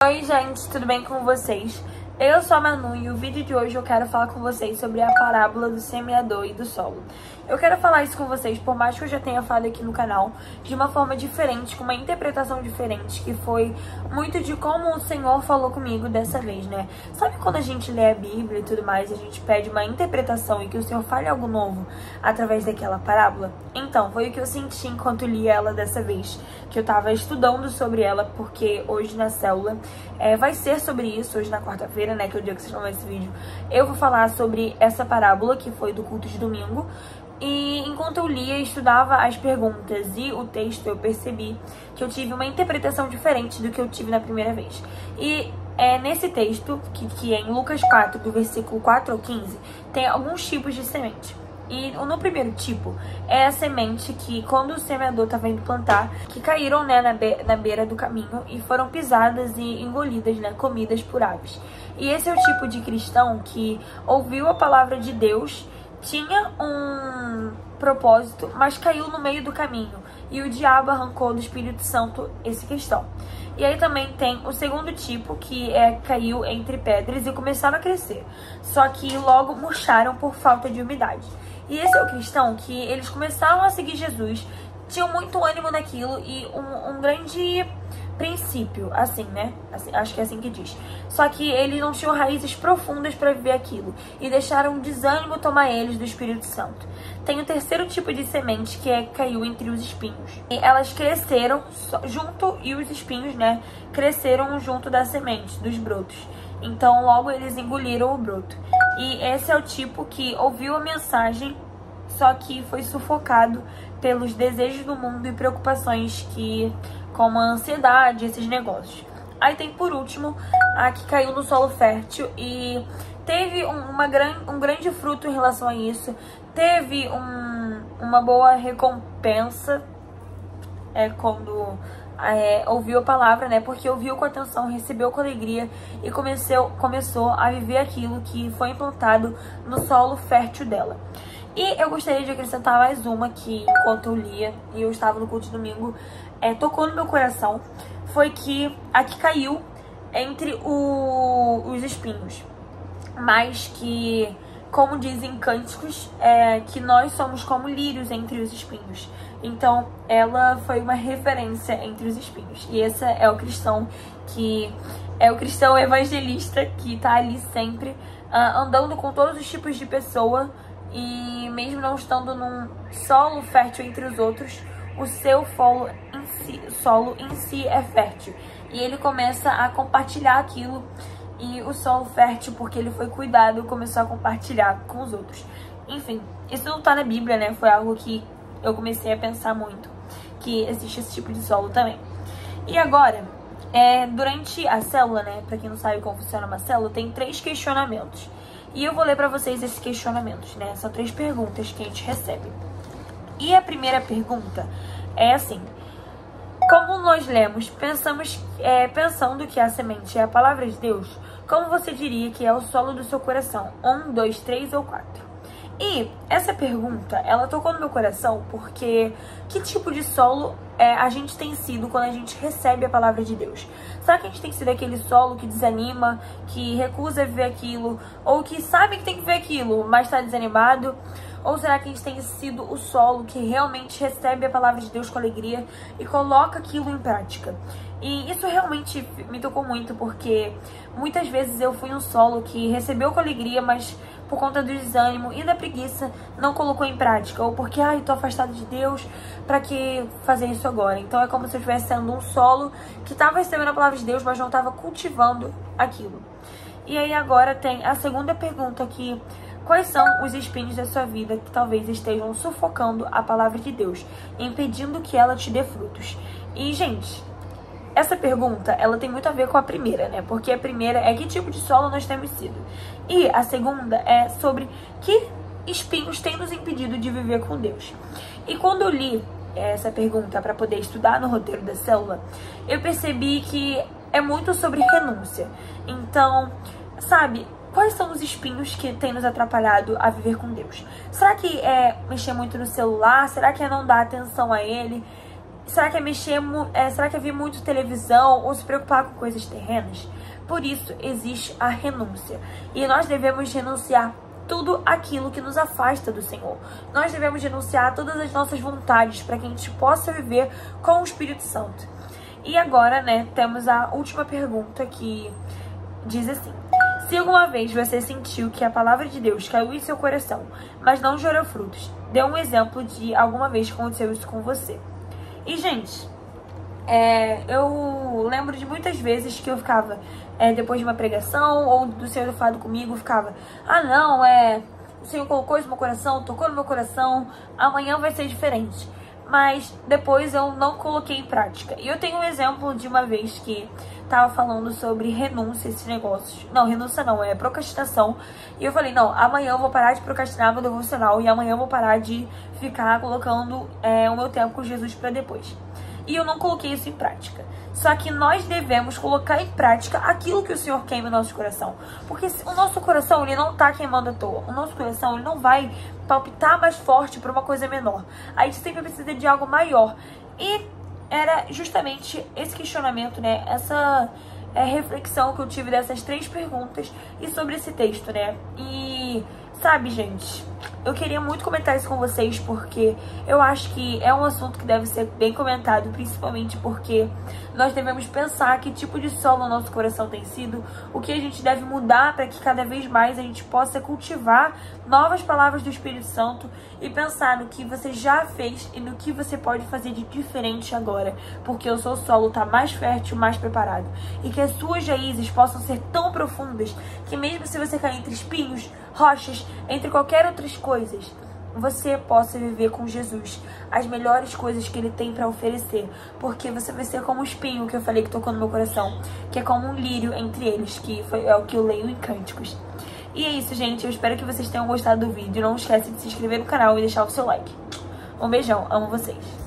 Oi gente, tudo bem com vocês? Eu sou a Manu e o vídeo de hoje eu quero falar com vocês sobre a parábola do semeador e do solo. Eu quero falar isso com vocês, por mais que eu já tenha falado aqui no canal, de uma forma diferente, com uma interpretação diferente, que foi muito de como o Senhor falou comigo dessa vez, né? Sabe quando a gente lê a Bíblia e tudo mais, a gente pede uma interpretação e que o Senhor fale algo novo através daquela parábola? Então, foi o que eu senti enquanto li ela dessa vez, que eu tava estudando sobre ela, porque hoje na célula vai ser sobre isso, hoje na quarta-feira, né, que é o dia que vocês vão ver esse vídeo, eu vou falar sobre essa parábola, que foi do culto de domingo. E enquanto eu lia e estudava as perguntas e o texto, eu percebi que eu tive uma interpretação diferente do que eu tive na primeira vez. E nesse texto, que é em Lucas 4, do versículo 4 ao 15, tem alguns tipos de semente. E no primeiro tipo, é a semente que, quando o semeador estava indo plantar, que caíram, né, na beira do caminho e foram pisadas e engolidas, né, comidas por aves. E esse é o tipo de cristão que ouviu a palavra de Deus, tinha um propósito, mas caiu no meio do caminho. E o diabo arrancou do Espírito Santo esse cristão. E aí também tem o segundo tipo, que caiu entre pedras e começaram a crescer. Só que logo murcharam por falta de umidade. E esse é o cristão que eles começaram a seguir Jesus, tinham muito ânimo naquilo e um grande princípio, assim, né? Assim, acho que é assim que diz. Só que eles não tinham raízes profundas para viver aquilo e deixaram o desânimo tomar eles do Espírito Santo. Tem o terceiro tipo de semente, que caiu entre os espinhos. E elas cresceram junto, e os espinhos, né, cresceram junto da semente, dos brotos. Então logo eles engoliram o broto. E esse é o tipo que ouviu a mensagem, só que foi sufocado pelos desejos do mundo e preocupações como a ansiedade, esses negócios. Aí tem por último a que caiu no solo fértil e teve um grande fruto em relação a isso, teve uma boa recompensa quando ouviu a palavra, né? Porque ouviu com atenção, recebeu com alegria e começou a viver aquilo que foi implantado no solo fértil dela. E eu gostaria de acrescentar mais uma que, enquanto eu lia e eu estava no culto de domingo, tocou no meu coração, foi que a que caiu entre os espinhos. Mas que, como dizem cânticos, que nós somos como lírios entre os espinhos. Então, ela foi uma referência entre os espinhos. E esse é o cristão que é o cristão evangelista que tá ali sempre, andando com todos os tipos de pessoa. E mesmo não estando num solo fértil entre os outros, o seu solo em si é fértil. E ele começa a compartilhar aquilo. E o solo fértil, porque ele foi cuidado, começou a compartilhar com os outros. Enfim, isso não tá na Bíblia, né? Foi algo que eu comecei a pensar muito, que existe esse tipo de solo também. E agora, durante a célula, né? Pra quem não sabe como funciona uma célula, tem 3 questionamentos. E eu vou ler pra vocês esses questionamentos, né? São 3 perguntas que a gente recebe. E a primeira pergunta é assim: como nós lemos, pensando que a semente é a palavra de Deus, como você diria que é o solo do seu coração? 1, 2, 3 ou 4? E essa pergunta, ela tocou no meu coração porque que tipo de solo a gente tem sido quando a gente recebe a palavra de Deus? Será que a gente tem sido aquele solo que desanima, que recusa viver aquilo, ou que sabe que tem que ver aquilo, mas está desanimado? Ou será que a gente tem sido o solo que realmente recebe a palavra de Deus com alegria e coloca aquilo em prática? E isso realmente me tocou muito, porque muitas vezes eu fui um solo que recebeu com alegria, mas por conta do desânimo e da preguiça não colocou em prática. Ou porque, eu tô afastado de Deus, pra que fazer isso agora? Então é como se eu estivesse sendo um solo que estava recebendo a palavra de Deus, mas não estava cultivando aquilo. E aí agora tem a segunda pergunta aqui: quais são os espinhos da sua vida que talvez estejam sufocando a palavra de Deus, impedindo que ela te dê frutos? E, gente, essa pergunta, ela tem muito a ver com a primeira, né? Porque a primeira é que tipo de solo nós temos sido. E a segunda é sobre que espinhos têm nos impedido de viver com Deus. E quando eu li essa pergunta para poder estudar no roteiro da célula, eu percebi que é muito sobre renúncia. Então, sabe, quais são os espinhos que têm nos atrapalhado a viver com Deus? Será que é mexer muito no celular? Será que é não dar atenção a ele? Será que será que é ver muito televisão ou se preocupar com coisas terrenas? Por isso existe a renúncia. E nós devemos renunciar tudo aquilo que nos afasta do Senhor. Nós devemos renunciar todas as nossas vontades para que a gente possa viver com o Espírito Santo. E agora, né, temos a última pergunta que diz assim: se alguma vez você sentiu que a palavra de Deus caiu em seu coração, mas não gerou frutos, dê um exemplo de alguma vez que aconteceu isso com você. E, gente, eu lembro de muitas vezes que eu ficava, depois de uma pregação ou do Senhor falado comigo, eu ficava, o Senhor colocou isso no meu coração, tocou no meu coração, amanhã vai ser diferente. Mas depois eu não coloquei em prática. E eu tenho um exemplo de uma vez que tava falando sobre renúncia, esses negócios. Não, renúncia não, é procrastinação. E eu falei, não, amanhã eu vou parar de procrastinar meu devocional e amanhã eu vou parar de ficar colocando o meu tempo com Jesus pra depois. E eu não coloquei isso em prática. Só que nós devemos colocar em prática aquilo que o Senhor queima no nosso coração. Porque o nosso coração, ele não tá queimando à toa. O nosso coração, ele não vai palpitar mais forte por uma coisa menor. A gente sempre precisa de algo maior. E era justamente esse questionamento, né? Essa reflexão que eu tive dessas 3 perguntas e sobre esse texto, né? E, sabe, gente, eu queria muito comentar isso com vocês porque eu acho que é um assunto que deve ser bem comentado, principalmente porque nós devemos pensar que tipo de solo o nosso coração tem sido, o que a gente deve mudar para que cada vez mais a gente possa cultivar novas palavras do Espírito Santo e pensar no que você já fez e no que você pode fazer de diferente agora, porque o seu solo está mais fértil, mais preparado, e que as suas raízes possam ser tão profundas que mesmo se você cair entre espinhos, rochas, entre qualquer outras coisas, você possa viver com Jesus as melhores coisas que Ele tem para oferecer, porque você vai ser como o espinho que eu falei que tocou no meu coração, que é como um lírio entre eles, que é o que eu leio em Cânticos. E é isso, gente, eu espero que vocês tenham gostado do vídeo. Não esquece de se inscrever no canal e deixar o seu like. Um beijão, amo vocês.